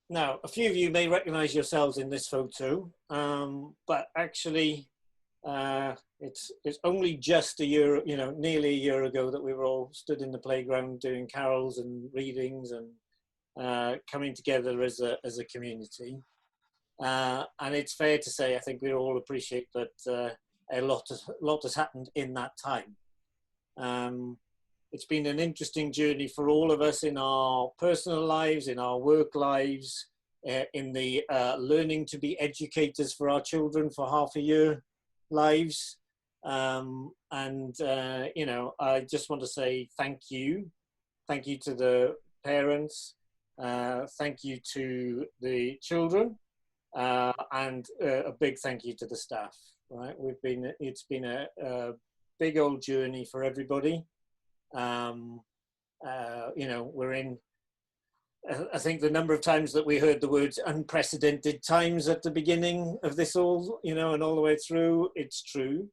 Now, a few of you may recognize yourselves in this photo, but actually it's only just a year, nearly a year ago that we were all stood in the playground doing carols and readings and coming together as a community. And it's fair to say, I think we all appreciate that a lot has happened in that time. It's been an interesting journey for all of us in our personal lives, in our work lives, in the learning to be educators for our children for half a year lives. I just want to say thank you. Thank you to the parents. Thank you to the children. And a big thank you to the staff. Right, it's been a big old journey for everybody. We're in, I think the number of times that we heard the words unprecedented times at the beginning of this all, and all the way through, it's true.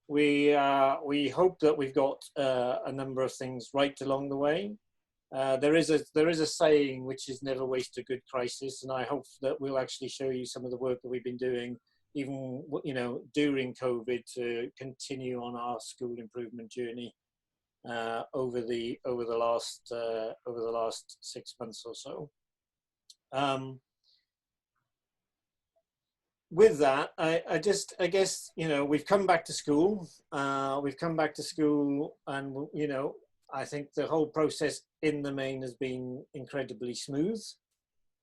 We hope that we've got a number of things right along the way. There is a saying which is never waste a good crisis, and I hope that we'll actually show you some of the work that we've been doing, even during COVID, to continue on our school improvement journey over the last 6 months or so. With that, I guess we've come back to school. And I think the whole process in the main has been incredibly smooth.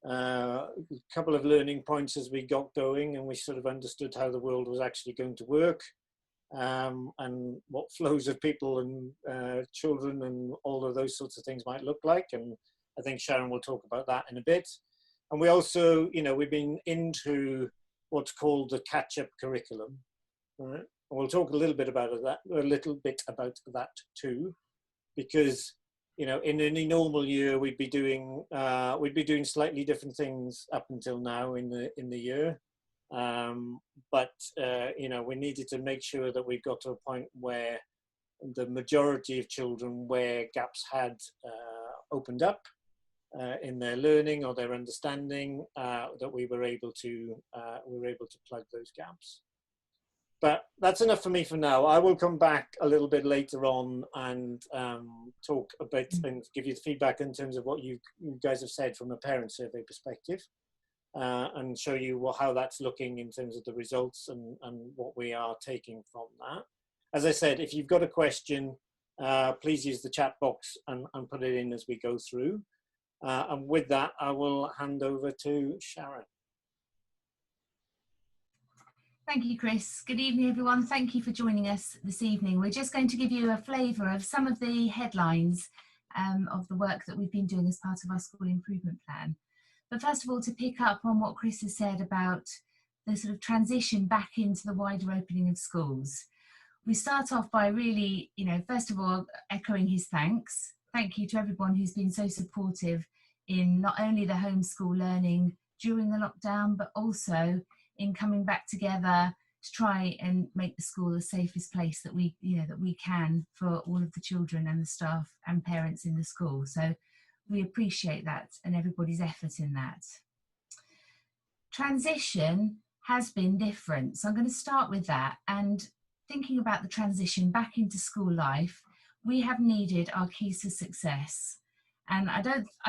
A couple of learning points as we got going and we sort of understood how the world was actually going to work, and what flows of people and children and all of those sorts of things might look like. And I think Sharon will talk about that in a bit. And we also, we've been into what's called the catch-up curriculum. Right? And we'll talk a little bit about that too, because in any normal year we'd be doing slightly different things up until now in the year, but we needed to make sure that we got to a point where the majority of children where gaps had opened up in their learning or their understanding, that we were able to plug those gaps. But that's enough for me for now. I will come back a little bit later on and talk a bit and give you the feedback in terms of what you guys have said from a parent survey perspective, and show you how that's looking in terms of the results and what we are taking from that. As I said, if you've got a question, please use the chat box and put it in as we go through. And with that, I will hand over to Sharon. Thank you, Chris. Good evening, everyone. Thank you for joining us this evening. We're just going to give you a flavour of some of the headlines of the work that we've been doing as part of our school improvement plan. But first of all, to pick up on what Chris has said about the sort of transition back into the wider opening of schools. We start off by really, first of all, echoing his thanks. Thank you to everyone who's been so supportive in not only the homeschool learning during the lockdown, but also in coming back together to try and make the school the safest place that we can for all of the children and the staff and parents in the school. So we appreciate that and everybody's effort in that. Transition has been different. So I'm going to start with that, and thinking about the transition back into school life, we have needed our keys to success. And I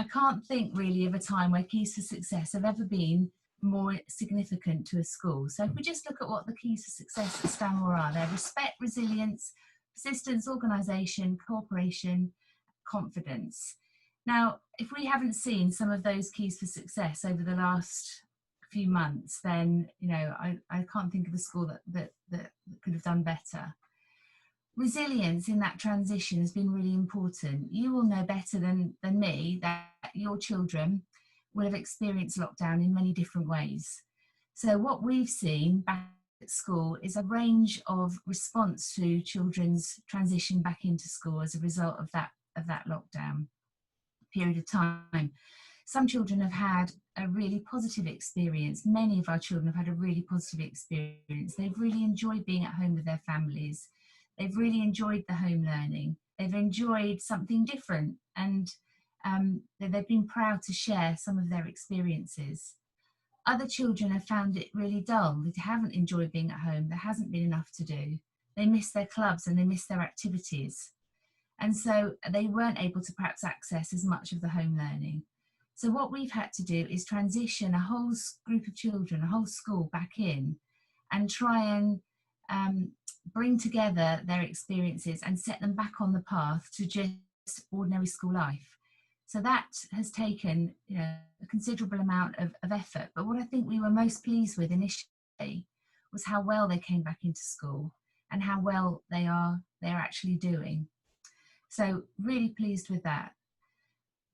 can't think really of a time where keys to success have ever been more significant to a school. So if we just look at what the keys to success at Stanmore are, they're respect, resilience, persistence, organisation, cooperation, confidence. Now, if we haven't seen some of those keys for success over the last few months, then I can't think of a school that could have done better. Resilience in that transition has been really important. You will know better than me that your children will have experienced lockdown in many different ways. So what we've seen back at school is a range of response to children's transition back into school as a result of that lockdown period of time. Some children have had a really positive experience. Many of our children have had a really positive experience. They've really enjoyed being at home with their families. They've really enjoyed the home learning. They've enjoyed something different. And they've been proud to share some of their experiences. Other children have found it really dull. They haven't enjoyed being at home. There hasn't been enough to do. They miss their clubs and they miss their activities. And so they weren't able to perhaps access as much of the home learning. So what we've had to do is transition a whole group of children, a whole school back in, and try and bring together their experiences and set them back on the path to just ordinary school life. So that has taken, you know, a considerable amount of effort. But what I think we were most pleased with initially was how well they came back into school and how well they're actually doing. So really pleased with that.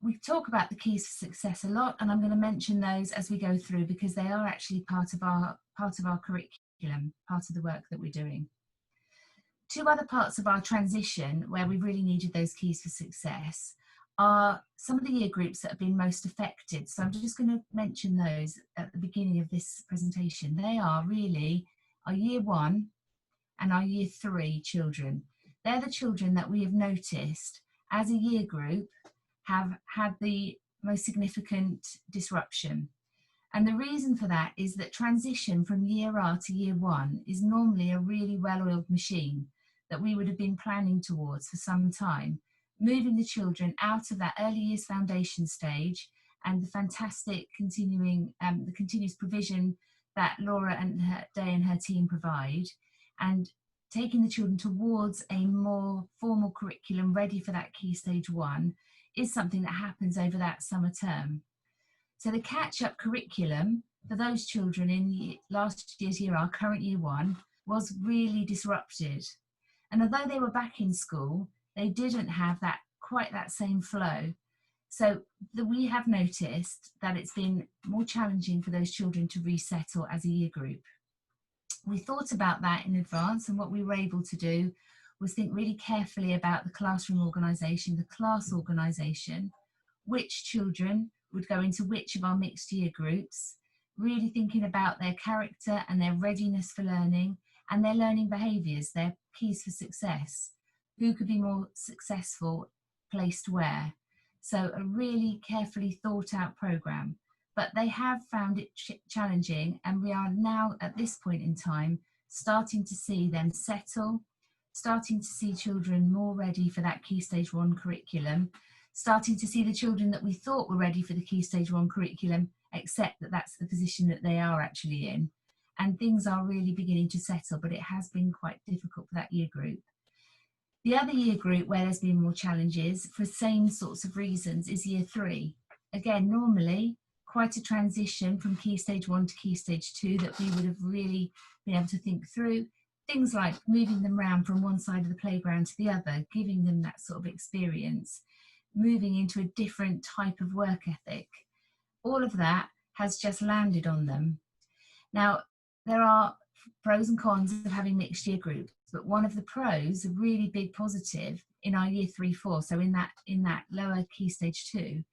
We talk about the keys for success a lot, and I'm going to mention those as we go through because they are actually part of our curriculum, part of the work that we're doing. Two other parts of our transition where we really needed those keys for success are some of the year groups that have been most affected. So I'm just going to mention those at the beginning of this presentation. They are really our year 1 and our year 3 children. They're the children that we have noticed as a year group have had the most significant disruption. And the reason for that is that transition from year R to year 1 is normally a really well-oiled machine that we would have been planning towards for some time, moving the children out of that early years foundation stage and the fantastic the continuous provision that Laura and Day and her team provide, and taking the children towards a more formal curriculum ready for that key stage 1 is something that happens over that summer term. So the catch-up curriculum for those children in last year's year R, current year 1, was really disrupted. And although they were back in school, they didn't have quite that same flow. So we have noticed that it's been more challenging for those children to resettle as a year group. We thought about that in advance, and what we were able to do was think really carefully about the classroom organisation, the class organisation, which children would go into which of our mixed year groups, really thinking about their character and their readiness for learning and their learning behaviours, their keys for success, who could be more successful placed where. So a really carefully thought out programme, but they have found it challenging, and we are now at this point in time starting to see them settle, starting to see children more ready for that Key Stage 1 curriculum, starting to see the children that we thought were ready for the Key Stage 1 curriculum accept that that's the position that they are actually in. And things are really beginning to settle, but it has been quite difficult for that year group. The other year group where there's been more challenges for the same sorts of reasons is year 3. Again, normally quite a transition from Key Stage 1 to Key Stage 2 that we would have really been able to think through. Things like moving them around from one side of the playground to the other, giving them that sort of experience, moving into a different type of work ethic. All of that has just landed on them. Now, there are pros and cons of having mixed year groups, but one of the pros, a really big positive in our year 3-4, so in that lower Key Stage 2,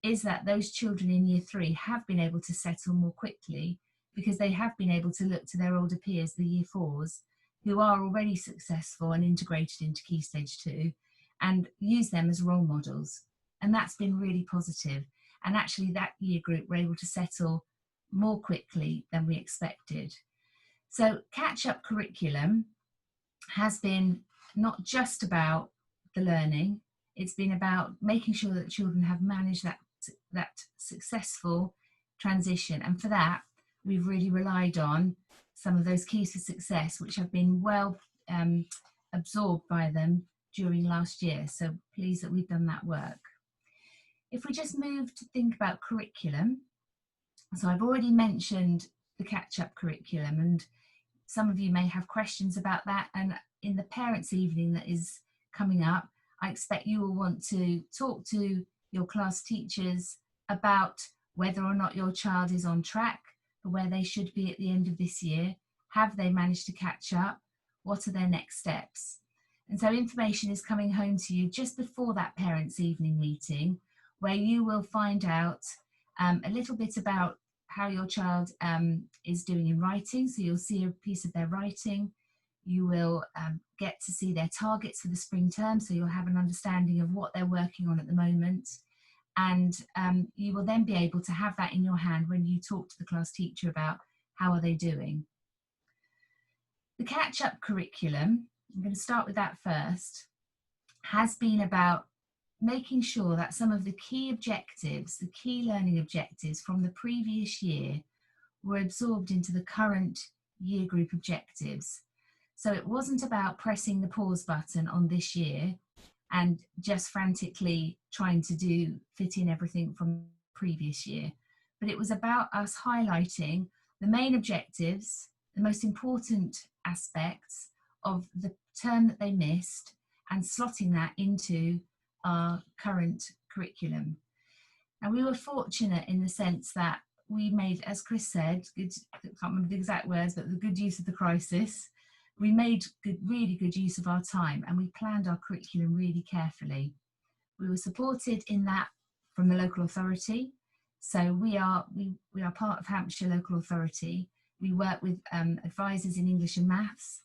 is that those children in year 3 have been able to settle more quickly because they have been able to look to their older peers, the year 4s, who are already successful and integrated into Key Stage 2, and use them as role models. And that's been really positive. And actually that year group were able to settle more quickly than we expected. So catch-up curriculum has been not just about the learning, it's been about making sure that children have managed that successful transition. And for that, we've really relied on some of those keys for success, which have been well absorbed by them during last year. So pleased that we've done that work. If we just move to think about curriculum, so I've already mentioned the catch-up curriculum, and some of you may have questions about that. And in the parents' evening that is coming up, I expect you will want to talk to your class teachers about whether or not your child is on track for where they should be at the end of this year. Have they managed to catch up? What are their next steps? And so information is coming home to you just before that parents' evening meeting, where you will find out a little bit about how your child is doing in writing. So you'll see a piece of their writing. You will get to see their targets for the spring term, so you'll have an understanding of what they're working on at the moment. and you will then be able to have that in your hand when you talk to the class teacher about how are they doing. The catch-up curriculum, I'm going to start with that first, has been about making sure that some of the key objectives, the key learning objectives from the previous year were absorbed into the current year group objectives. So it wasn't about pressing the pause button on this year and just frantically trying to fit in everything from previous year, but it was about us highlighting the main objectives, the most important aspects of the term that they missed, and slotting that into our current curriculum. And we were fortunate in the sense that we made, as Chris said, I can't remember the exact words, but the good use of the crisis. We made really good use of our time, and we planned our curriculum really carefully. We were supported in that from the local authority. So we are part of Hampshire Local Authority. We work with advisors in English and maths,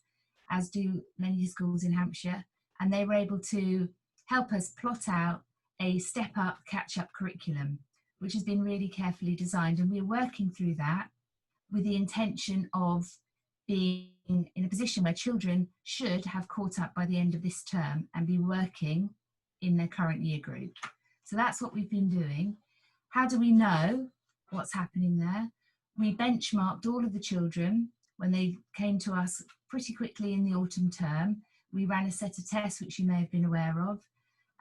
as do many schools in Hampshire, and they were able to help us plot out a step-up, catch-up curriculum, which has been really carefully designed. And we're working through that with the intention of being in a position where children should have caught up by the end of this term and be working in their current year group. So that's what we've been doing. How do we know what's happening there? We benchmarked all of the children when they came to us pretty quickly in the autumn term. We ran a set of tests, which you may have been aware of,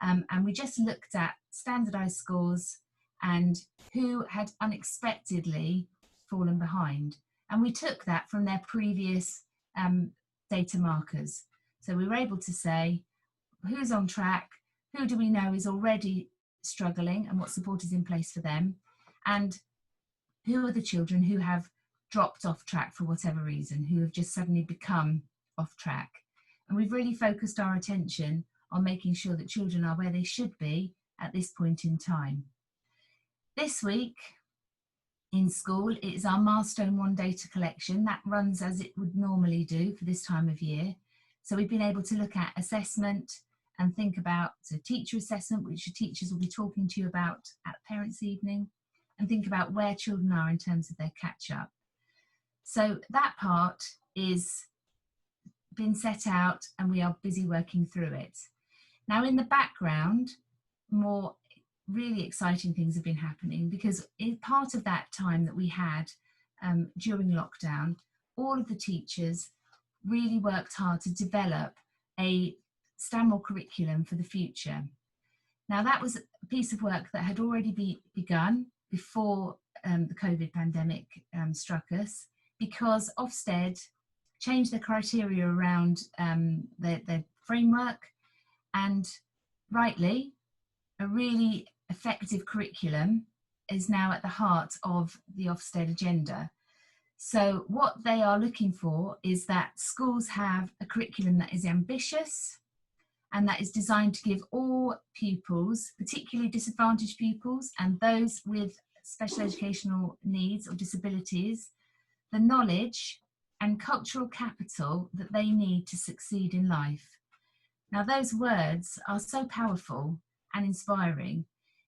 and we just looked at standardised scores and who had unexpectedly fallen behind. And we took that from their previous data markers. So we were able to say who's on track, who do we know is already struggling and what support is in place for them, and who are the children who have dropped off track for whatever reason, who have just suddenly become off track. And we've really focused our attention on making sure that children are where they should be at this point in time. This week in school, it is our Milestone 1 data collection that runs as it would normally do for this time of year. So we've been able to look at assessment and think about teacher assessment, which your teachers will be talking to you about at parents' evening, and think about where children are in terms of their catch-up. So that part is been set out and we are busy working through it. Now in the background, more really exciting things have been happening, because in part of that time that we had during lockdown, all of the teachers really worked hard to develop a Stanmore curriculum for the future. Now that was a piece of work that had already begun before the COVID pandemic struck us, because Ofsted changed the criteria around their framework, and rightly, a really effective curriculum is now at the heart of the Ofsted agenda. So what they are looking for is that schools have a curriculum that is ambitious and that is designed to give all pupils, particularly disadvantaged pupils and those with special educational needs or disabilities, the knowledge and cultural capital that they need to succeed in life. Now those words are so powerful and inspiring.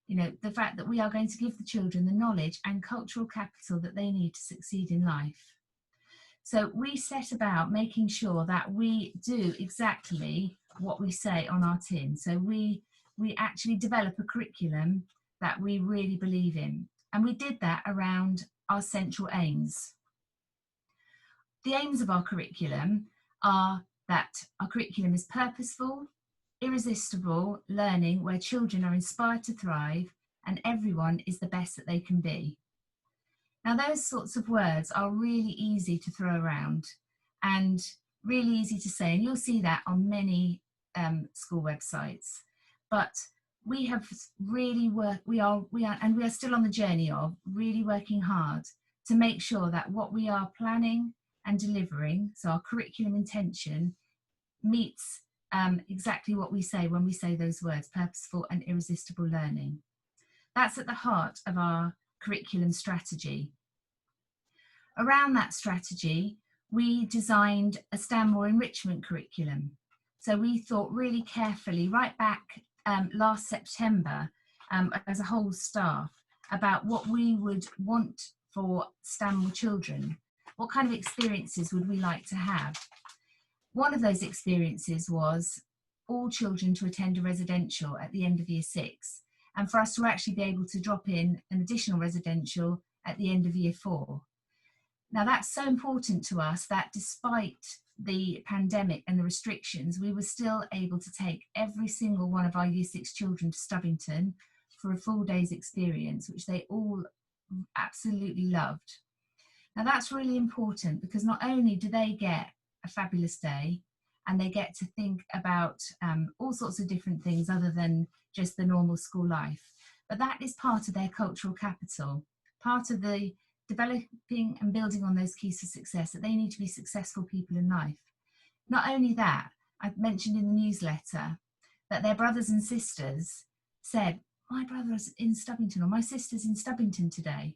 You know, the fact that we are going to give the children the knowledge and cultural capital that they need to succeed in life. So we set about making sure that we do exactly what we say on our tin. So we actually develop a curriculum that we really believe in. And we did that around our central aims. The aims of our curriculum are that our curriculum is purposeful, irresistible learning where children are inspired to thrive and everyone is the best that they can be. Now those sorts of words are really easy to throw around and really easy to say, and you'll see that on many school websites. But we have really worked, we are still on the journey of really working hard to make sure that what we are planning and delivering, so our curriculum intention, meets exactly what we say when we say those words, purposeful and irresistible learning. That's at the heart of our curriculum strategy. Around that strategy, we designed a Stanmore enrichment curriculum. So we thought really carefully, right back last September, as a whole staff, about what we would want for Stanmore children. What kind of experiences would we like to have? One of those experiences was all children to attend a residential at the end of year 6, and for us to actually be able to drop in an additional residential at the end of year 4. Now that's so important to us that despite the pandemic and the restrictions, we were still able to take every single one of our year 6 children to Stubbington for a full day's experience, which they all absolutely loved. Now that's really important, because not only do they get a fabulous day and they get to think about all sorts of different things other than just the normal school life, but that is part of their cultural capital, part of the developing and building on those keys to success, that they need to be successful people in life. Not only that, I've mentioned in the newsletter that their brothers and sisters said, my brother's in Stubbington, or my sister's in Stubbington today.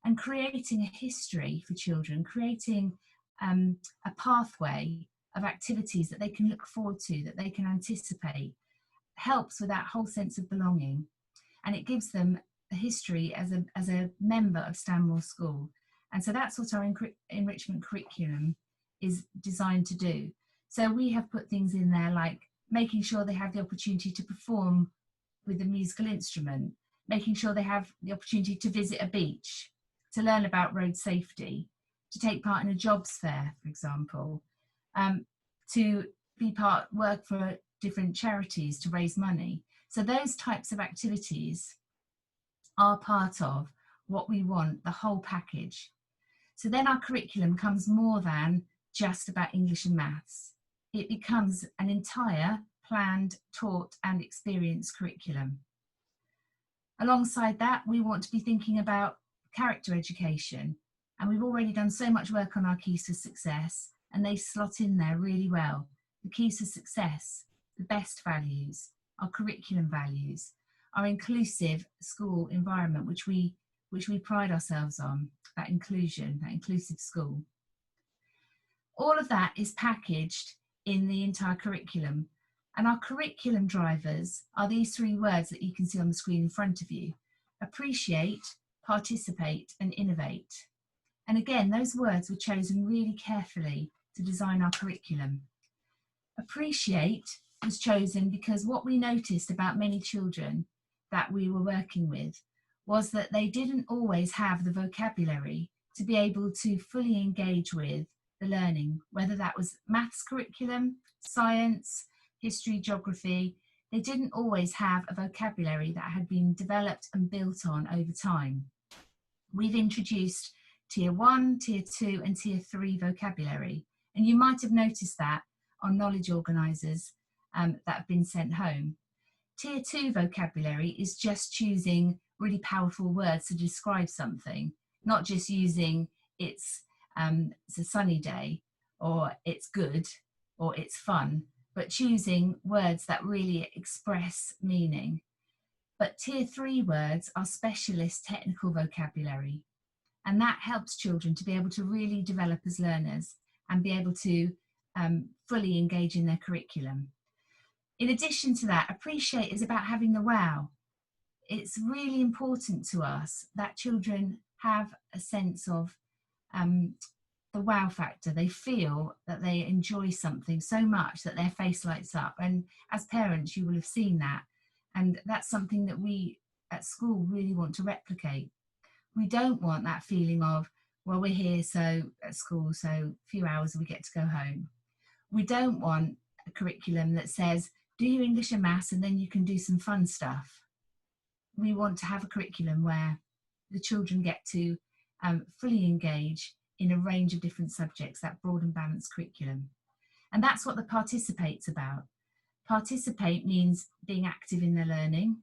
And creating a history for children, creating a pathway of activities that they can look forward to, that they can anticipate, helps with that whole sense of belonging. And it gives them a history as a member of Stanmore School. And so that's what our enrichment curriculum is designed to do. So we have put things in there like making sure they have the opportunity to perform with a musical instrument, making sure they have the opportunity to visit a beach, to learn about road safety, to take part in a jobs fair, for example, to work for different charities to raise money. So those types of activities are part of what we want, the whole package. So then our curriculum becomes more than just about English and maths. It becomes an entire planned, taught and experienced curriculum. Alongside that, we want to be thinking about character education, and we've already done so much work on our keys to success, and they slot in there really well. The keys to success, the best values, our curriculum values, our inclusive school environment, which we pride ourselves on, that inclusion, that inclusive school. All of that is packaged in the entire curriculum, and our curriculum drivers are these 3 words that you can see on the screen in front of you: appreciate, participate and innovate. And again, those words were chosen really carefully to design our curriculum. Appreciate was chosen because what we noticed about many children that we were working with was that they didn't always have the vocabulary to be able to fully engage with the learning, whether that was maths curriculum, science, history, geography. They didn't always have a vocabulary that had been developed and built on over time. We've introduced Tier 1, Tier 2 and Tier 3 vocabulary, and you might have noticed that on knowledge organisers that have been sent home. Tier 2 vocabulary is just choosing really powerful words to describe something, not just using it's a sunny day, or it's good, or it's fun, but choosing words that really express meaning. But Tier 3 words are specialist technical vocabulary, and that helps children to be able to really develop as learners and be able to fully engage in their curriculum. In addition to that, appreciate is about having the wow. It's really important to us that children have a sense of the wow factor. They feel that they enjoy something so much that their face lights up. And as parents, you will have seen that. And that's something that we at school really want to replicate. We don't want that feeling of, well, we're here so at school, so a few hours and we get to go home. We don't want a curriculum that says, do your English and maths and then you can do some fun stuff. We want to have a curriculum where the children get to fully engage in a range of different subjects, that broad and balanced curriculum. And that's what the participate's about. Participate means being active in their learning,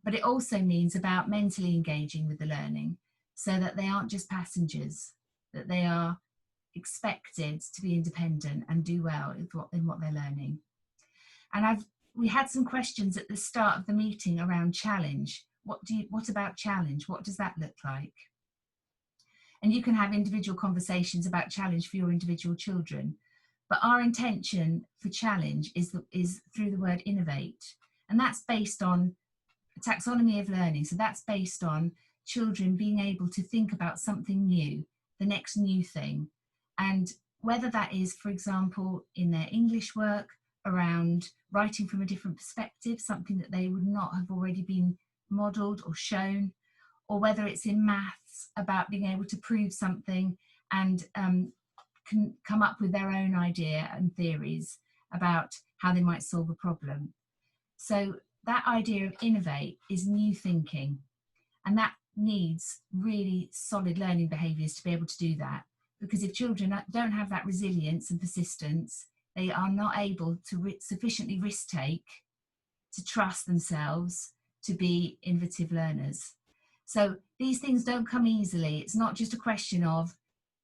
but it also means about mentally engaging with the learning so that they aren't just passengers, that they are expected to be independent and do well in what they're learning. And we had some questions at the start of the meeting around challenge. What about challenge? What does that look like? And you can have individual conversations about challenge for your individual children. But our intention for challenge is through the word innovate. And that's based on taxonomy of learning. So that's based on children being able to think about something new, the next new thing. And whether that is, for example, in their English work, around writing from a different perspective, something that they would not have already been modelled or shown, or whether it's in maths about being able to prove something and can come up with their own idea and theories about how they might solve a problem. So that idea of innovate is new thinking, and that needs really solid learning behaviours to be able to do that. Because if children don't have that resilience and persistence, they are not able to sufficiently risk take to trust themselves to be innovative learners. So these things don't come easily. It's not just a question of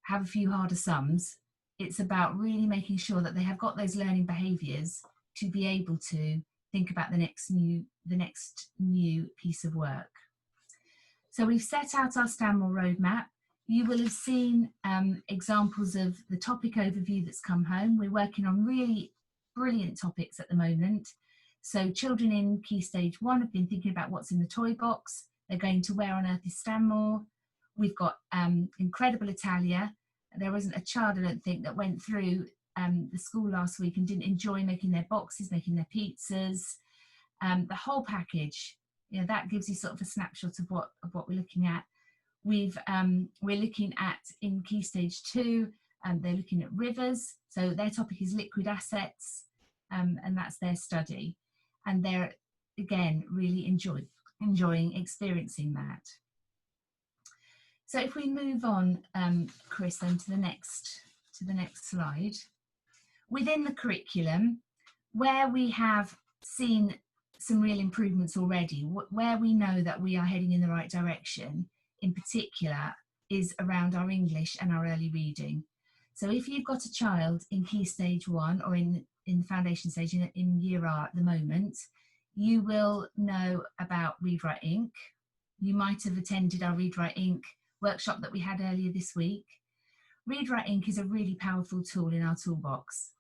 have a few harder sums. It's about really making sure that they have got those learning behaviours to be able to think about the next new piece of work. So we've set out our Stanmore roadmap. You will have seen examples of the topic overview that's come home. We're working on really brilliant topics at the moment. So children in Key Stage 1 have been thinking about what's in the toy box. They're going to Where on Earth is Stanmore. We've got Incredible Italia. There wasn't a child, I don't think, that went through the school last week and didn't enjoy making their boxes, making their pizzas, the whole package. You know, that gives you sort of a snapshot of what we're looking at. We're looking at in Key Stage 2, they're looking at rivers. So their topic is liquid assets, and that's their study. And they're, again, really enjoying experiencing that. So if we move on, Chris, then to the next slide. Within the curriculum, where we have seen some real improvements already, where we know that we are heading in the right direction, in particular, is around our English and our early reading. So if you've got a child in Key Stage 1 or in the foundation stage in Year R at the moment, you will know about Read Write Inc. You might have attended our Read Write Inc. workshop that we had earlier this week. Read Write Inc. is a really powerful tool in our toolbox.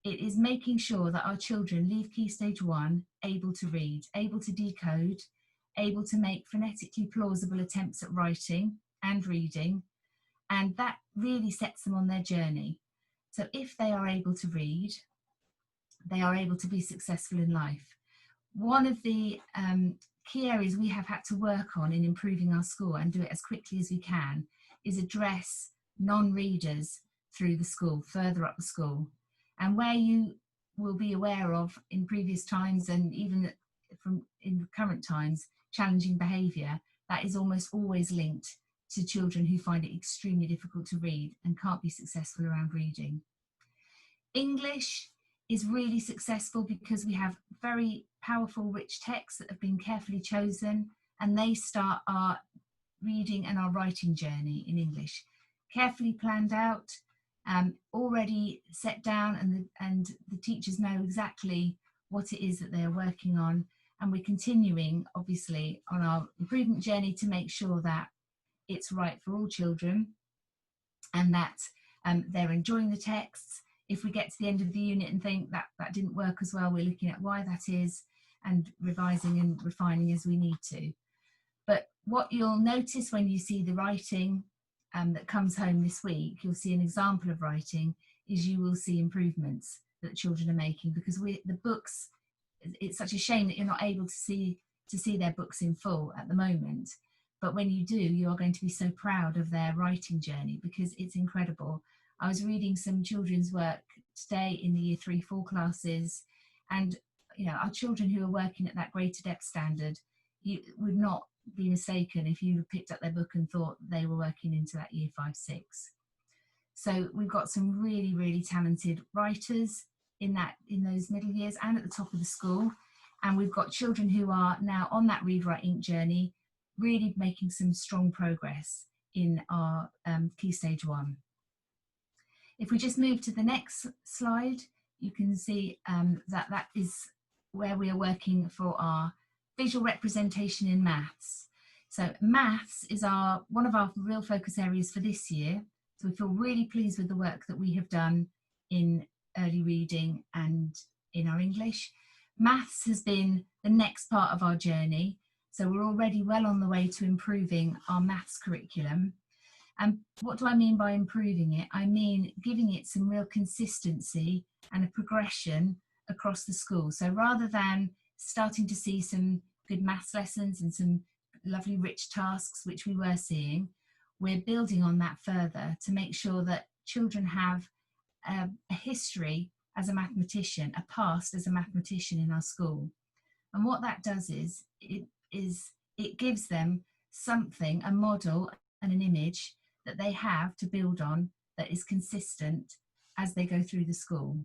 It is making sure that our children leave Key Stage 1 able to read, able to decode, able to make phonetically plausible attempts at writing and reading, and that really sets them on their journey. So if they are able to read, they are able to be successful in life. One of the key areas we have had to work on in improving our school, and do it as quickly as we can, is address non-readers through the school, further up the school. And where you will be aware of in previous times, and even in current times, challenging behaviour, that is almost always linked to children who find it extremely difficult to read and can't be successful around reading. English is really successful because we have very powerful, rich texts that have been carefully chosen, and they start our reading and our writing journey in English. Carefully planned out, already set down, and the teachers know exactly what it is that they're working on, and we're continuing, obviously, on our improvement journey to make sure that it's right for all children and that they're enjoying the texts. If we get to the end of the unit and think that that didn't work as well, we're looking at why that is and revising and refining as we need to. But what you'll notice when you see the writing that comes home this week, you'll see an example of writing, is you will see improvements that children are making, because the books, it's such a shame that you're not able to see their books in full at the moment. But when you do, you are going to be so proud of their writing journey, because it's incredible. I was reading some children's work today in the Year 3-4 classes, and you know, our children who are working at that greater depth standard, you would not be mistaken if you picked up their book and thought they were working into that Year 5-6. So we've got some really, really talented writers in those middle years and at the top of the school, and we've got children who are now on that Read Write Inc. journey, really making some strong progress in our Key Stage 1. If we just move to the next slide, you can see that is where we are working for our visual representation in maths. So maths is one of our real focus areas for this year. So we feel really pleased with the work that we have done in early reading and in our English. Maths has been the next part of our journey. So we're already well on the way to improving our maths curriculum. And what do I mean by improving it? I mean giving it some real consistency and a progression across the school. So rather than starting to see some good maths lessons and some lovely rich tasks, which we were seeing, we're building on that further to make sure that children have a history as a mathematician, a past as a mathematician in our school. And what that does is it gives them something, a model and an image that they have to build on that is consistent as they go through the school.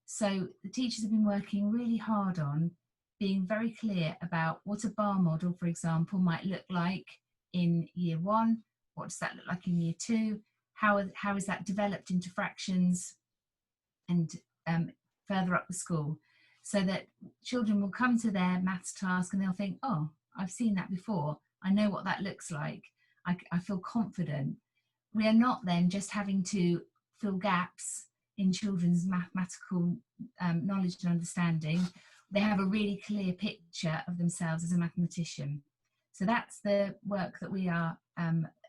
So the teachers have been working really hard on being very clear about what a bar model, for example, might look like in year 1. What does that look like in year 2? How is that developed into fractions and further up the school, so that children will come to their maths task and they'll think, oh, I've seen that before. I know what that looks like. I feel confident. We are not then just having to fill gaps in children's mathematical knowledge and understanding. They have a really clear picture of themselves as a mathematician. So that's the work that we are,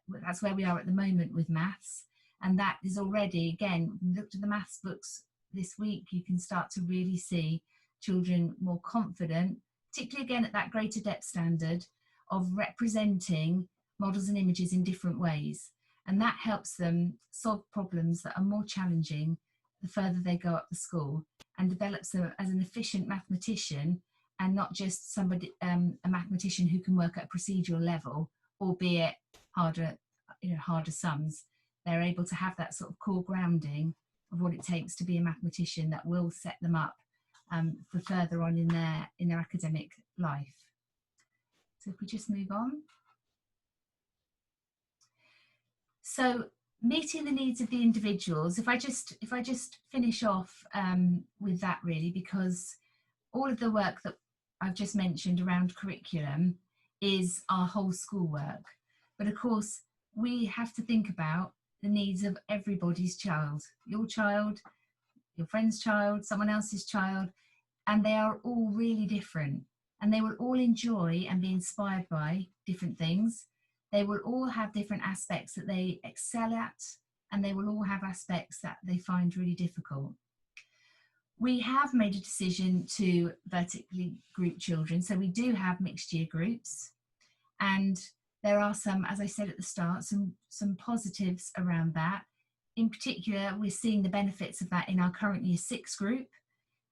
that's where we are at the moment with maths. And that is already, again, looked at the maths books this week, you can start to really see children more confident, particularly again at that greater depth standard of representing models and images in different ways. And that helps them solve problems that are more challenging the further they go up the school, and develops them as an efficient mathematician and not just somebody, a mathematician who can work at a procedural level, albeit harder, harder sums. They're able to have that sort of core grounding of what it takes to be a mathematician that will set them up for further on in their academic life. So if we just move on. So meeting the needs of the individuals, if I just finish off with that really, because all of the work that I've just mentioned around curriculum is our whole school work. But of course, we have to think about the needs of everybody's child, your friend's child, someone else's child, and they are all really different, and they will all enjoy and be inspired by different things. They will all have different aspects that they excel at, and they will all have aspects that they find really difficult. We have made a decision to vertically group children, so we do have mixed year groups, and there are some, as I said at the start, some positives around that. In particular, we're seeing the benefits of that in our current year 6 group,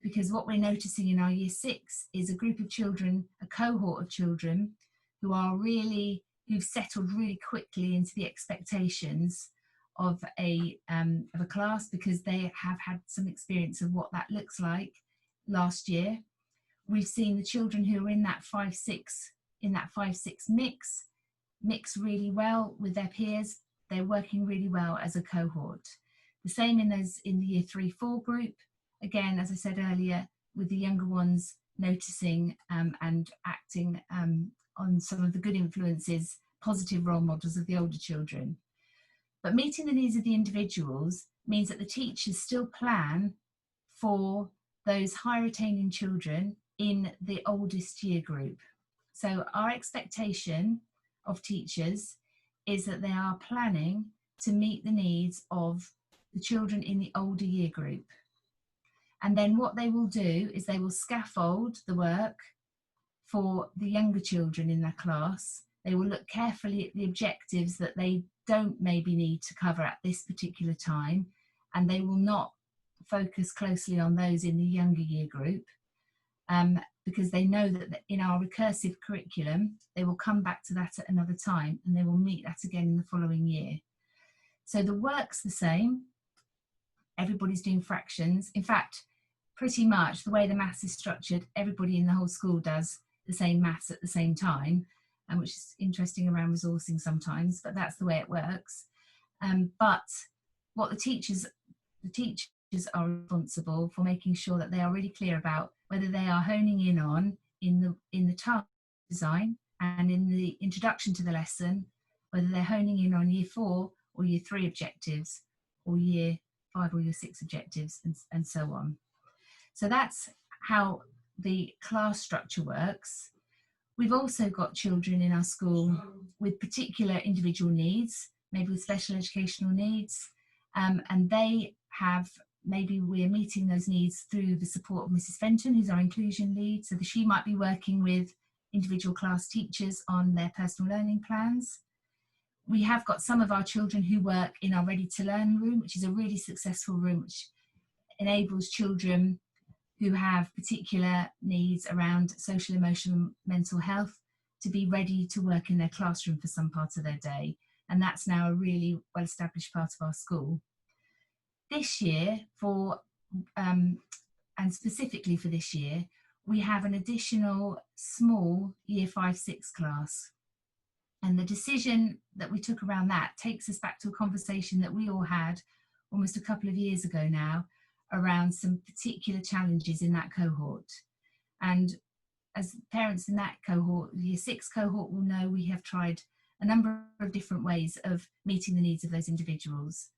because what we're noticing in our year 6 is a group of children, a cohort of children who've settled really quickly into the expectations of a class, because they have had some experience of what that looks like last year. We've seen the children who are in that 5-6 mix really well with their peers. They're working really well as a cohort. The same in the year 3-4 group. Again, as I said earlier, with the younger ones noticing and acting on some of the good influences, positive role models of the older children. But meeting the needs of the individuals means that the teachers still plan for those high retaining children in the oldest year group. So our expectation of teachers is that they are planning to meet the needs of the children in the older year group. And then what they will do is they will scaffold the work for the younger children in their class. They will look carefully at the objectives that they don't maybe need to cover at this particular time, and they will not focus closely on those in the younger year group, because they know that in our recursive curriculum, they will come back to that at another time, and they will meet that again in the following year. So the work's the same. Everybody's doing fractions. In fact, pretty much the way the maths is structured, everybody in the whole school does the same maths at the same time, which is interesting around resourcing sometimes, but that's the way it works. But what the teachers are responsible for making sure that they are really clear about whether they are honing in on in the task design and in the introduction to the lesson, whether they're honing in on year 4 or year 3 objectives, or year 5 or year 6 objectives, and so on. So that's how the class structure works. We've also got children in our school with particular individual needs, maybe with special educational needs, and they have, maybe we're meeting those needs through the support of Mrs. Fenton, who's our inclusion lead, so that she might be working with individual class teachers on their personal learning plans. We have got some of our children who work in our Ready to Learn room, which is a really successful room, which enables children who have particular needs around social, emotional, and mental health to be ready to work in their classroom for some part of their day. And that's now a really well-established part of our school. This year, and specifically for this year, we have an additional small Year 5-6 class. And the decision that we took around that takes us back to a conversation that we all had almost a couple of years ago now around some particular challenges in that cohort. And as parents in that cohort, the Year 6 cohort will know, we have tried a number of different ways of meeting the needs of those individuals.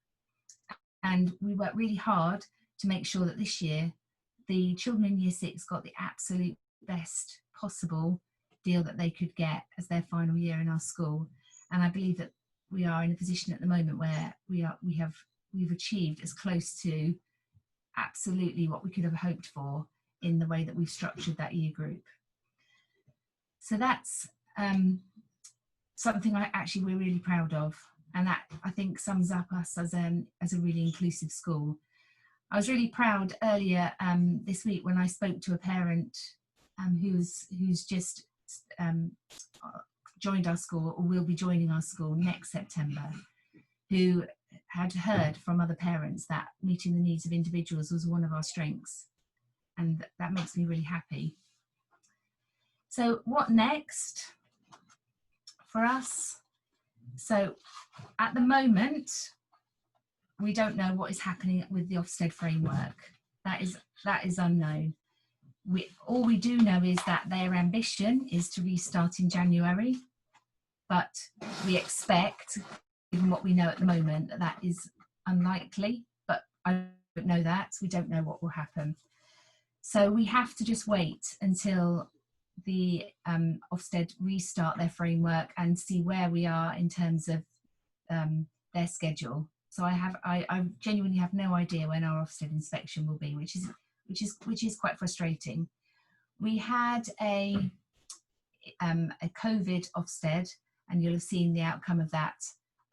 And we worked really hard to make sure that this year the children in Year 6 got the absolute best possible deal that they could get as their final year in our school. And I believe that we are in a position at the moment where we've achieved as close to absolutely what we could have hoped for in the way that we've structured that year group. So that's something we're really proud of, and that I think sums up us as a really inclusive school. I was really proud earlier this week when I spoke to a parent who's just joined our school, or will be joining our school next September, who had heard from other parents that meeting the needs of individuals was one of our strengths, and that makes me really happy. So what next for us? So at the moment, we don't know what is happening with the Ofsted framework. That is unknown. All we do know is that their ambition is to restart in January, but we expect, given what we know at the moment, that is unlikely, but I don't know that, so we don't know what will happen. So we have to just wait until the Ofsted restart their framework and see where we are in terms of their schedule. So I genuinely have no idea when our Ofsted inspection will be, which is quite frustrating. We had a COVID Ofsted, and you'll have seen the outcome of that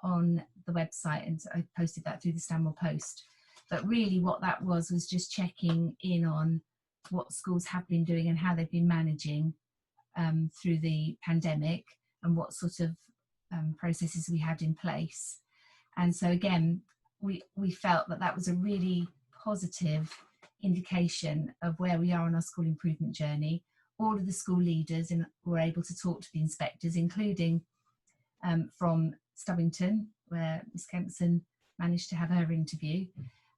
on the website, and I posted that through the Stanmore Post. But really what that was just checking in on what schools have been doing and how they've been managing through the pandemic, and what sort of processes we had in place. And so again, we felt that was a really positive indication of where we are on our school improvement journey. All of the school leaders were able to talk to the inspectors, including from Stubbington, where Miss Kempson managed to have her interview,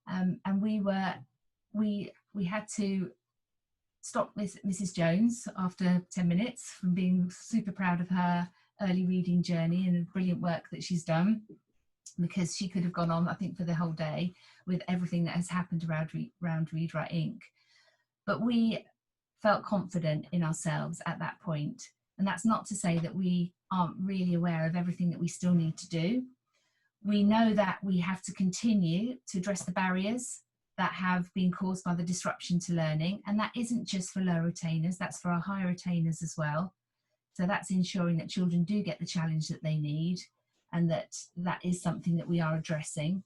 and we had to stop Mrs. Jones after 10 minutes from being super proud of her early reading journey and the brilliant work that she's done, because she could have gone on, I think, for the whole day with everything that has happened around Read Write Inc. But we felt confident in ourselves at that point. And that's not to say that we aren't really aware of everything that we still need to do. We know that we have to continue to address the barriers that have been caused by the disruption to learning. And that isn't just for lower attainers, that's for our higher attainers as well. So that's ensuring that children do get the challenge that they need, and that is something that we are addressing.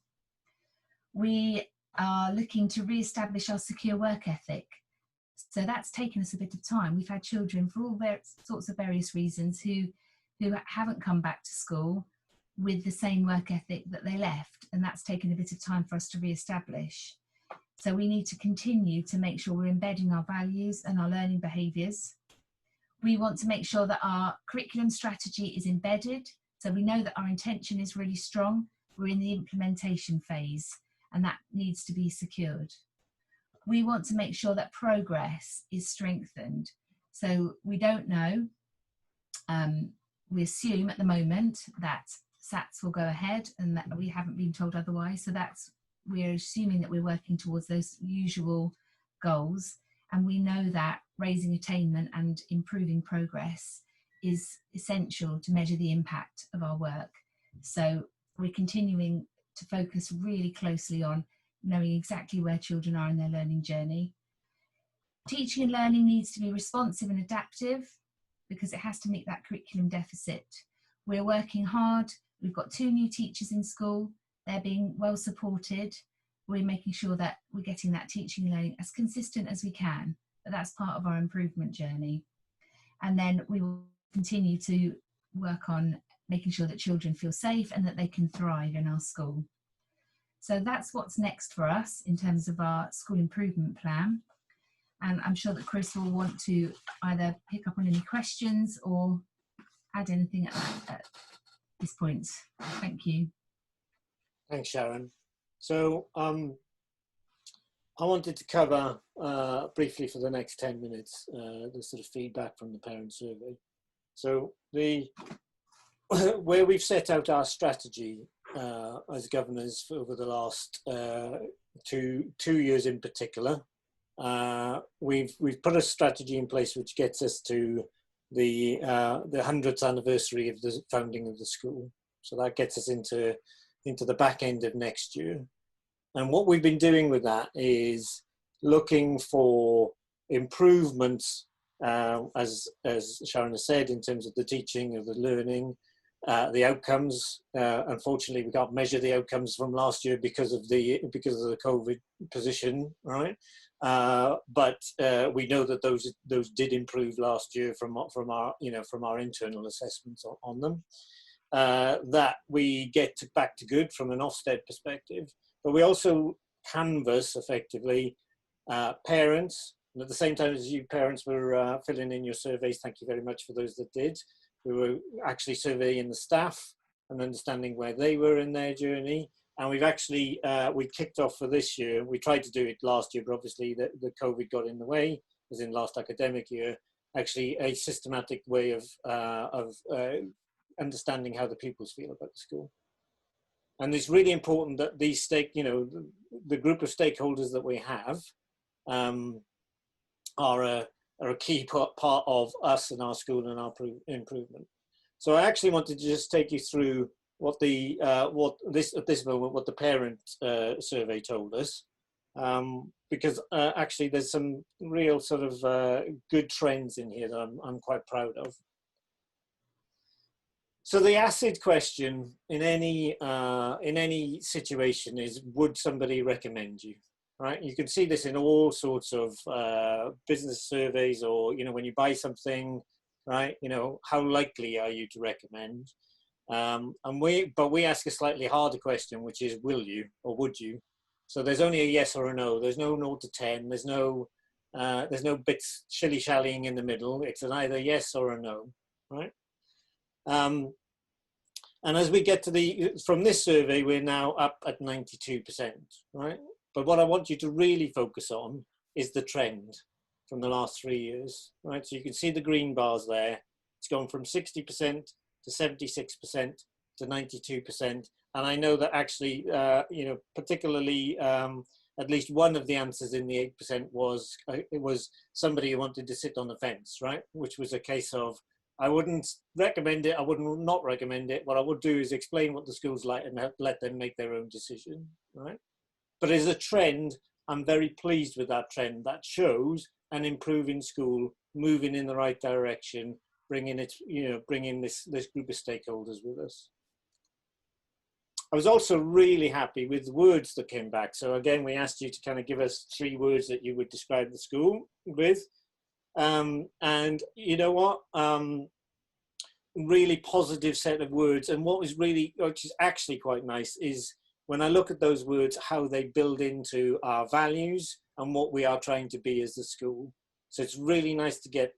We are looking to re-establish our secure work ethic. So that's taken us a bit of time. We've had children for all sorts of various reasons who haven't come back to school with the same work ethic that they left, and that's taken a bit of time for us to re-establish. So we need to continue to make sure we're embedding our values and our learning behaviours. We want to make sure that our curriculum strategy is embedded, so we know that our intention is really strong. We're in the implementation phase, and that needs to be secured. We want to make sure that progress is strengthened. So we don't know. We assume at the moment that SATs will go ahead, and that we haven't been told otherwise. So we're assuming that we're working towards those usual goals. And we know that raising attainment and improving progress is essential to measure the impact of our work. So we're continuing to focus really closely on knowing exactly where children are in their learning journey. Teaching and learning needs to be responsive and adaptive because it has to meet that curriculum deficit. We're working hard. We've got 2 new teachers in school. They're being well supported. We're making sure that we're getting that teaching and learning as consistent as we can, but that's part of our improvement journey. And then we will continue to work on making sure that children feel safe and that they can thrive in our school. So that's what's next for us in terms of our school improvement plan. And I'm sure that Chris will want to either pick up on any questions or add anything at this point. Thank you. Thanks, Sharon. So I wanted to cover briefly for the next 10 minutes the sort of feedback from the parent survey. So where we've set out our strategy as governors over the last two years in particular, we've put a strategy in place which gets us to the 100th anniversary of the founding of the school. So that gets us into the back end of next year. And what we've been doing with that is looking for improvements, as Sharon has said, in terms of the teaching, of the learning, the outcomes. Unfortunately, we can't measure the outcomes from last year because of the COVID position, right? But we know that those did improve last year from our internal assessments on them. That we get back to good from an Ofsted perspective, but we also canvass effectively parents, and at the same time as you parents were filling in your surveys, thank you very much for those that did. We were actually surveying the staff and understanding where they were in their journey. And we've actually, we kicked off for this year. We tried to do it last year, but obviously the COVID got in the way, as in last academic year, actually a systematic way of understanding how the pupils feel about the school. And it's really important that these the group of stakeholders that we have are a key part of us and our school and our improvement. So I actually wanted to just take you through what at this moment what the parent survey told us, because actually there's some real sort of good trends in here that I'm quite proud of. So the acid question in any situation is, would somebody recommend you? Right? You can see this in all sorts of business surveys, or when you buy something, right? How likely are you to recommend? But we ask a slightly harder question, which is, will you or would you? So there's only a yes or a no. There's no 0 to 10. There's no bits shilly-shallying in the middle. It's an either yes or a no, right? And as we get from this survey, we're now up at 92%, right? But what I want you to really focus on is the trend from the last 3 years, right? So you can see the green bars there. It's gone from 60% to 76% to 92%. And I know that actually, particularly at least one of the answers in the 8% was somebody who wanted to sit on the fence, right? Which was a case of, I wouldn't recommend it, I wouldn't not recommend it. What I would do is explain what the school's like and let them make their own decision, right? But as a trend, I'm very pleased with that trend. That shows an improving school, moving in the right direction, bringing this group of stakeholders with us. I was also really happy with the words that came back. So again, we asked you to kind of give us 3 words that you would describe the school with. And you know what? Really positive set of words. And which is actually quite nice, is when I look at those words, how they build into our values and what we are trying to be as a school. So it's really nice to get,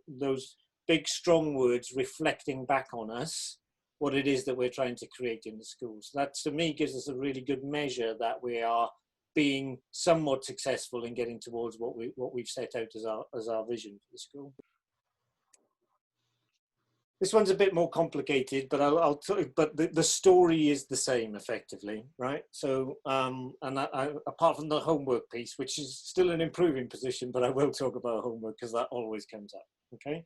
those big, strong words reflecting back on us, what it is that we're trying to create in the school. So that, to me, gives us a really good measure that we are being somewhat successful in getting towards what we've set out as our vision for the school. This one's a bit more complicated, but but the story is the same effectively, right? So, apart from the homework piece, which is still an improving position, but I will talk about homework because that always comes up. Okay.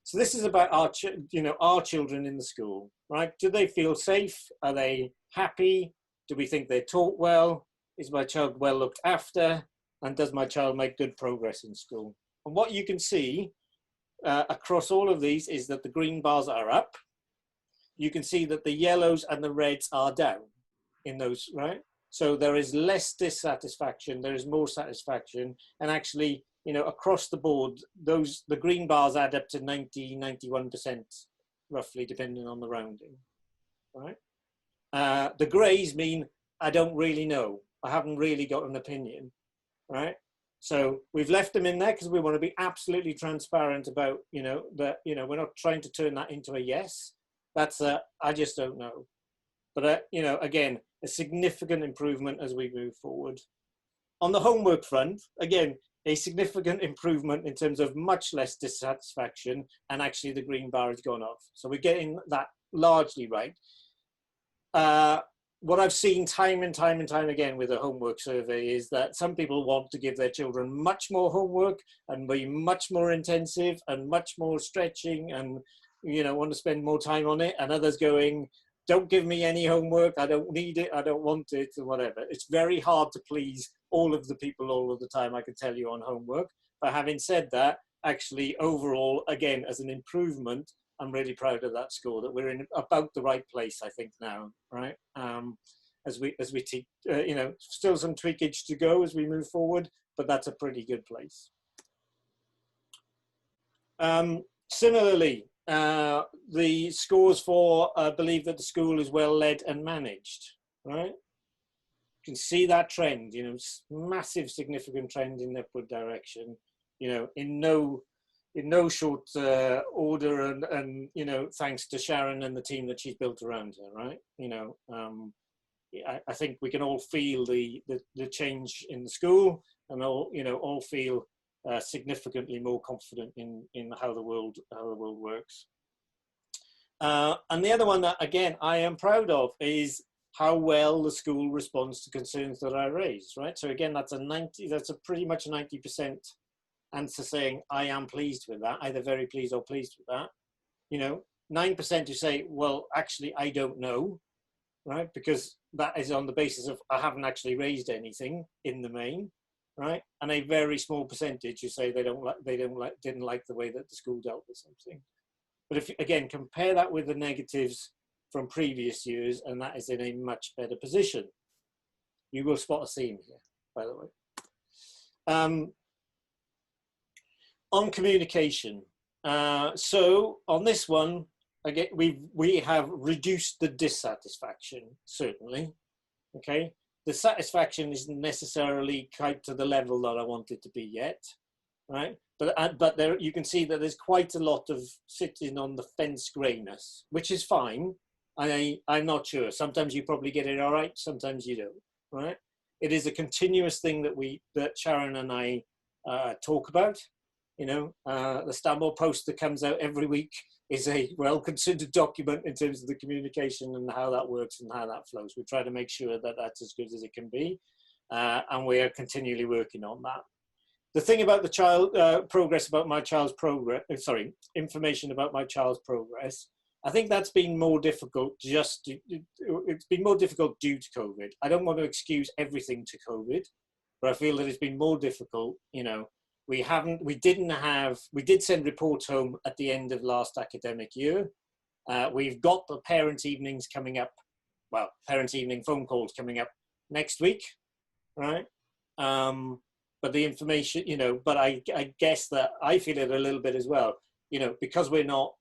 So this is about our children in the school, right? Do they feel safe? Are they happy? Do we think they're taught well? Is my child well looked after? And does my child make good progress in school? And what you can see across all of these is that the green bars are up. You can see that the yellows and the reds are down in those, right? So there is less dissatisfaction, there is more satisfaction, and actually, across the board, the green bars add up to 91%, roughly, depending on the rounding, right? The greys mean I don't really know. I haven't really got an opinion, right? So we've left them in there because we want to be absolutely transparent about, that, we're not trying to turn that into a yes. That's I just don't know. But, again, a significant improvement as we move forward. On the homework front, again, a significant improvement in terms of much less dissatisfaction, and actually the green bar has gone off. So we're getting that largely right. What I've seen time and time again with the homework survey is that some people want to give their children much more homework and be much more intensive and much more stretching and, want to spend more time on it. And others going, don't give me any homework. I don't need it. I don't want it, or whatever. It's very hard to please all of the people all of the time, I can tell you, on homework. But having said that, actually, overall, again, as an improvement, I'm really proud of that score, that we're in about the right place, I think, now, right? As we teach, still some tweakage to go as we move forward, but that's a pretty good place. Similarly, the scores for believe that the school is well led and managed, right? You can see that trend, massive significant trend in upward direction, in no short order, and thanks to Sharon and the team that she's built around her, right? I think we can all feel the change in the school, and all feel significantly more confident in how the world works. And the other one that, again, I am proud of is how well the school responds to concerns that I raise, right? So again, that's a pretty much 90% answer saying I am pleased with that, either very pleased or pleased with that. 9% who say, well, actually, I don't know, right? Because that is on the basis of I haven't actually raised anything in the main, right? And a very small percentage who say they didn't like the way that the school dealt with something. But if, again, compare that with the negatives from previous years, and that is in a much better position. You will spot a theme here, by the way. On communication. So on this one, again, we have reduced the dissatisfaction, certainly, okay? The satisfaction isn't necessarily quite to the level that I want it to be yet, right? But there you can see that there's quite a lot of sitting on the fence grayness, which is fine. I'm not sure. Sometimes you probably get it all right, sometimes you don't, right? It is a continuous thing that Sharon and I talk about. The Stanmore post that comes out every week is a well-considered document in terms of the communication and how that works and how that flows. We try to make sure that that's as good as it can be, and we are continually working on that. The thing about the child progress about my child's progress, information about my child's progress, I think that's been more difficult. It's been more difficult due to COVID. I don't want to excuse everything to COVID, but I feel that it's been more difficult. We did send reports home at the end of last academic year. We've got the parent evenings coming up, parent evening phone calls coming up next week, right? But the information, but I guess that I feel it a little bit as well, because we're not,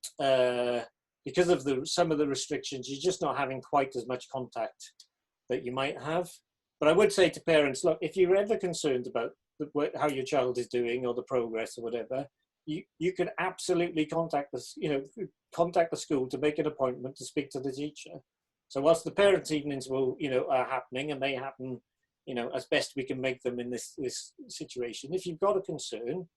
because of some of the restrictions, you're just not having quite as much contact that you might have. But I would say to parents, look, if you're ever concerned about how your child is doing or the progress or whatever, you can absolutely contact the school to make an appointment to speak to the teacher. So whilst the parents' evenings are happening, and they happen, as best we can make them in this situation. If you've got a concern,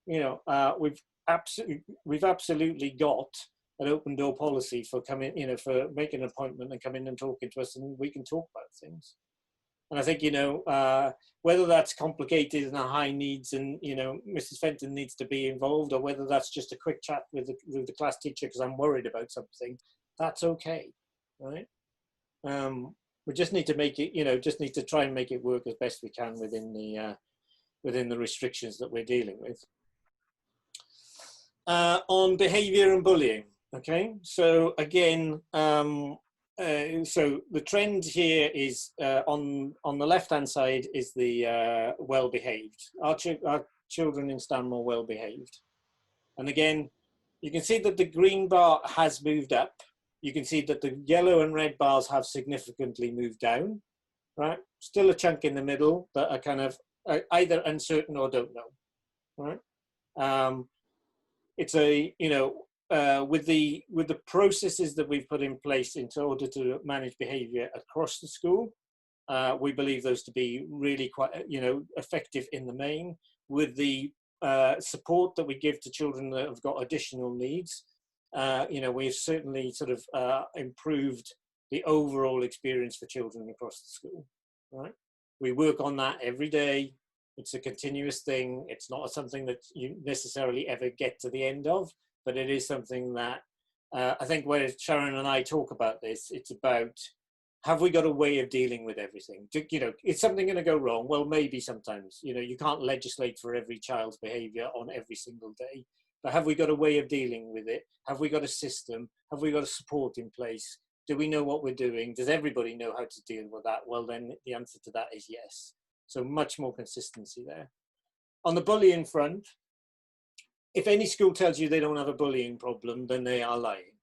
we've absolutely got an open door policy for coming, for making an appointment and coming and talking to us, and we can talk about things. And I think, whether that's complicated and a high needs and, Mrs. Fenton needs to be involved, or whether that's just a quick chat with the class teacher because I'm worried about something, that's okay, right? We just need to make it, just need to try and make it work as best we can within the restrictions that we're dealing with. On behaviour and bullying, okay? So again, so the trend here is on the left-hand side is the well-behaved. Our children in Stanmore well-behaved. And again, you can see that the green bar has moved up. You can see that the yellow and red bars have significantly moved down, right? Still a chunk in the middle that are kind of either uncertain or don't know, right? It's with the processes that we've put in place in order to manage behaviour across the school, we believe those to be really quite, effective in the main. With the support that we give to children that have got additional needs, we've certainly sort of improved the overall experience for children across the school, right? We work on that every day. It's a continuous thing. It's not something that you necessarily ever get to the end of, but it is something that I think when Sharon and I talk about this, it's about, have we got a way of dealing with everything? Is something going to go wrong? Well, maybe sometimes, you can't legislate for every child's behavior on every single day, but have we got a way of dealing with it? Have we got a system? Have we got a support in place? Do we know what we're doing? Does everybody know how to deal with that? Well, then the answer to that is yes. So much more consistency there. On the bullying front, if any school tells you they don't have a bullying problem, then they are lying,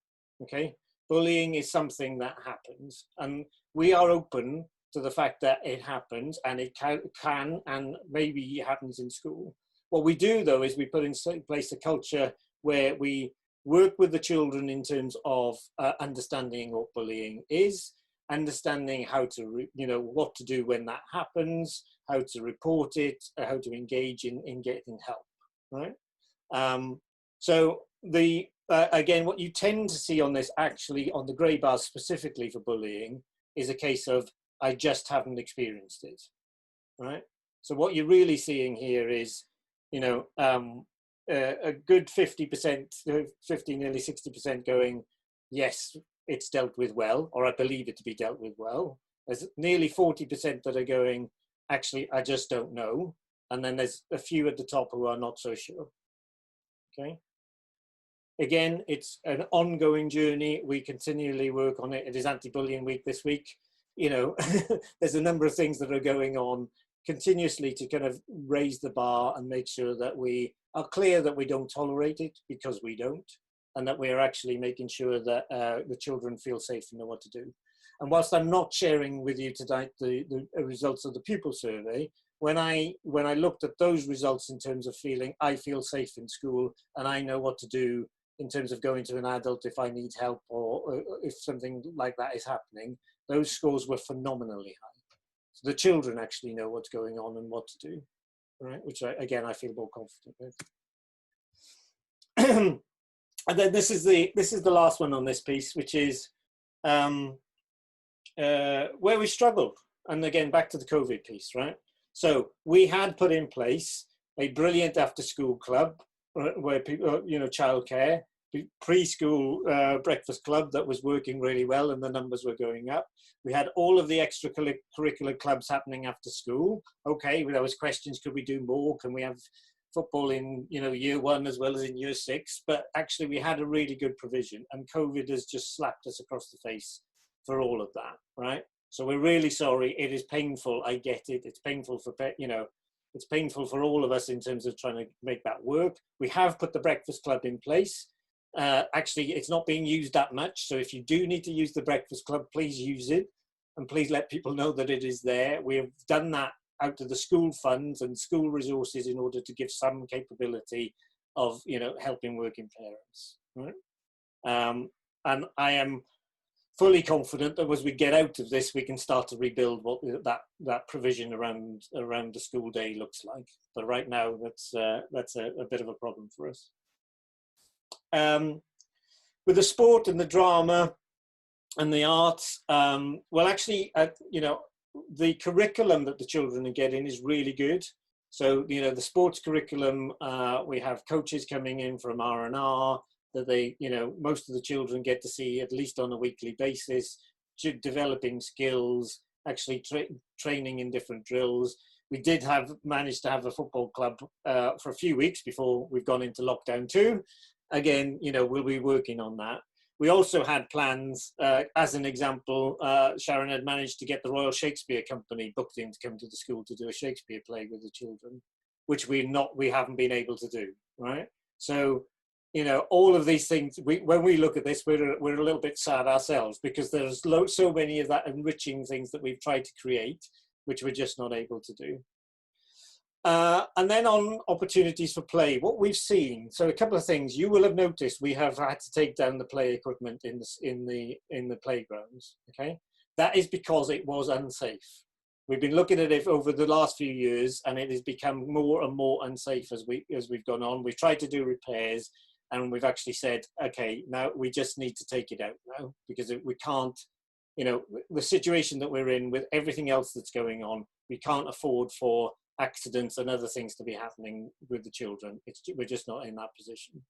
okay? Bullying is something that happens, and we are open to the fact that it happens, and it can and maybe it happens in school. What we do, though, is we put in place a culture where we work with the children in terms of understanding what bullying is, understanding how to, what to do when that happens, how to report it, how to engage in getting help, right? So again, what you tend to see on this, actually on the grey bars specifically for bullying, is a case of, I just haven't experienced it, right? So what you're really seeing here is, a good 50%, 50, nearly 60% going, yes, it's dealt with well, or I believe it to be dealt with well. There's nearly 40% that are going, actually, I just don't know. And then there's a few at the top who are not so sure. Okay. Again, it's an ongoing journey. We continually work on it. It is anti-bullying week this week. There's a number of things that are going on continuously to kind of raise the bar and make sure that we are clear that we don't tolerate it, because we don't, and that we're actually making sure that the children feel safe and know what to do. And whilst I'm not sharing with you tonight the results of the pupil survey, when I looked at those results in terms of feeling I feel safe in school and I know what to do in terms of going to an adult if I need help or if something like that is happening, those scores were phenomenally high. So the children actually know what's going on and what to do, right? Which I feel more confident with. And then this is the last one on this piece, which is where we struggled. And again, back to the COVID piece, right? So we had put in place a brilliant after-school club, where people, childcare, preschool breakfast club that was working really well, and the numbers were going up. We had all of the extracurricular clubs happening after school. Okay, there was questions: could we do more? Can we have football in year 1 as well as in year 6? But actually, we had a really good provision, and COVID has just slapped us across the face for all of that, right? So we're really sorry. It is painful. I get it. It's painful for it's painful for all of us in terms of trying to make that work. We have put the breakfast club in place. Actually, it's not being used that much. So if you do need to use the breakfast club, please use it, and please let people know that it is there. We have done that out of the school funds and school resources in order to give some capability of helping working parents. Right? And I am fully confident that as we get out of this, we can start to rebuild what that provision around the school day looks like. But right now, that's a bit of a problem for us. With the sport and the drama and the arts, well, actually, the curriculum that the children are getting is really good. So, you know, the sports curriculum, we have coaches coming in from R&R that they, you know, most of the children get to see at least on a weekly basis, developing skills, actually training in different drills. We did manage to have a football club for a few weeks before we've gone into lockdown too. Again, you know, we'll be working on that. We also had plans, as an example, Sharon had managed to get the Royal Shakespeare Company booked in to come to the school to do a Shakespeare play with the children, which we haven't been able to do, right? So, you know, all of these things, when we look at this, we're a little bit sad ourselves, because there's so many of that enriching things that we've tried to create, which we're just not able to do. And then on opportunities for play, what we've seen, so a couple of things. You will have noticed we have had to take down the play equipment in the playgrounds. Okay, that is because it was unsafe. We've been looking at it over the last few years, and it has become more and more unsafe as we've gone on. We've tried to do repairs, and we've actually said, okay, now we just need to take it out now, because we can't. You know, the situation that we're in with everything else that's going on, we can't afford for accidents and other things to be happening with the children. We're just not in that position.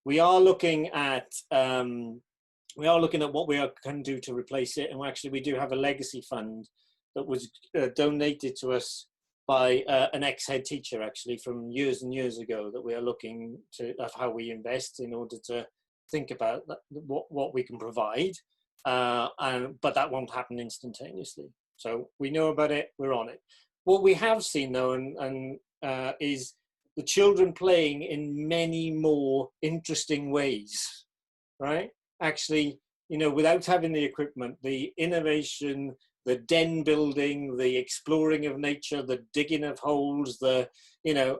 We are looking at what we can do to replace it, and we do have a legacy fund that was donated to us by an ex-head teacher, actually, from years and years ago, that we are looking at how we invest in order to think about what we can provide, but that won't happen instantaneously. So we know about it, we're on it. What we have seen, though, is the children playing in many more interesting ways, right? Actually, you know, without having the equipment, the innovation, the den building, the exploring of nature, the digging of holes, you know,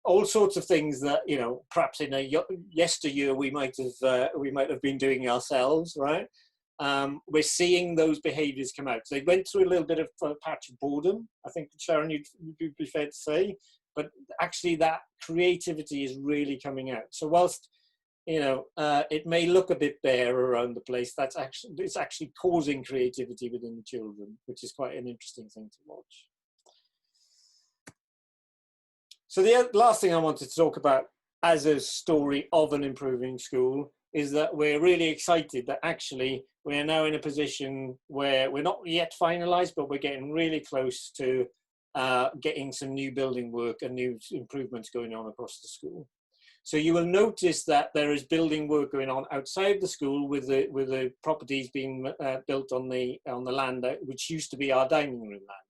all sorts of things that, you know, perhaps in a yesteryear we might have been doing ourselves, right? We're seeing those behaviours come out. So they went through a little bit of a patch of boredom, I think, Sharon, you'd be fair to say, but actually that creativity is really coming out. So whilst, you know, it may look a bit bare around the place, it's actually causing creativity within the children, which is quite an interesting thing to watch. So the last thing I wanted to talk about as a story of an improving school is that we're really excited that actually we are now in a position where we're not yet finalised, but we're getting really close to getting some new building work and new improvements going on across the school. So you will notice that there is building work going on outside the school with the properties being built on the land which used to be our dining room land.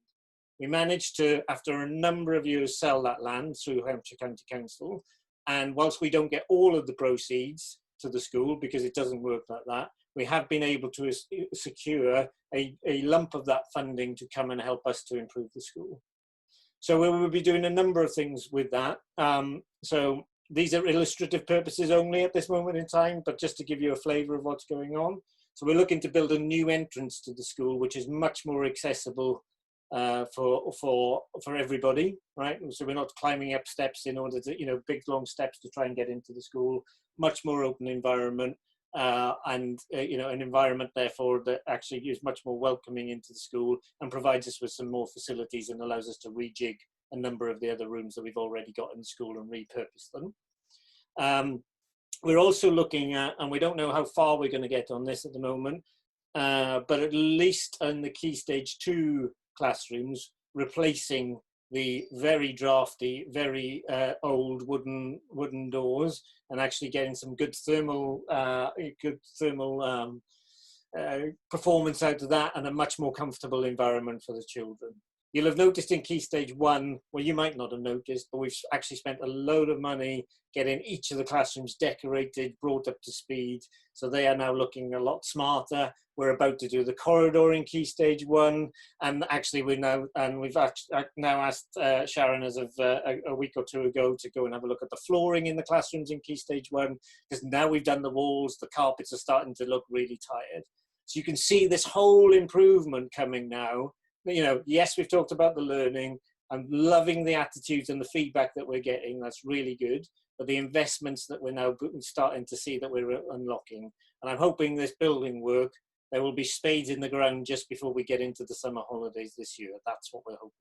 We managed to, after a number of years, sell that land through Hampshire County Council. And whilst we don't get all of the proceeds to the school, because it doesn't work like that, we have been able to secure a lump of that funding to come and help us to improve the school. So we will be doing a number of things with that. So these are illustrative purposes only at this moment in time, but just to give you a flavour of what's going on. So we're looking to build a new entrance to the school, which is much more accessible for everybody, right? So we're not climbing up steps in order to, you know, big long steps to try and get into the school. Much more open environment, and you know, an environment therefore that actually is much more welcoming into the school and provides us with some more facilities and allows us to rejig a number of the other rooms that we've already got in the school and repurpose them. We're also looking at, and we don't know how far we're going to get on this at the moment, but at least in the Key Stage 2 classrooms, replacing the very drafty, very old wooden doors, and actually getting some good thermal performance out of that, and a much more comfortable environment for the children. You'll have noticed in Key Stage 1, well, you might not have noticed, but we've actually spent a load of money getting each of the classrooms decorated, brought up to speed. So they are now looking a lot smarter. We're about to do the corridor in Key Stage 1. And actually we've now asked Sharon as of a week or two ago to go and have a look at the flooring in the classrooms in Key Stage 1, because now we've done the walls, the carpets are starting to look really tired. So you can see this whole improvement coming now. You know, yes, we've talked about the learning. I'm loving the attitudes and the feedback that we're getting. That's really good. But the investments that we're now starting to see that we're unlocking. And I'm hoping this building work there will be spades in the ground just before we get into the summer holidays this year. That's what we're hoping.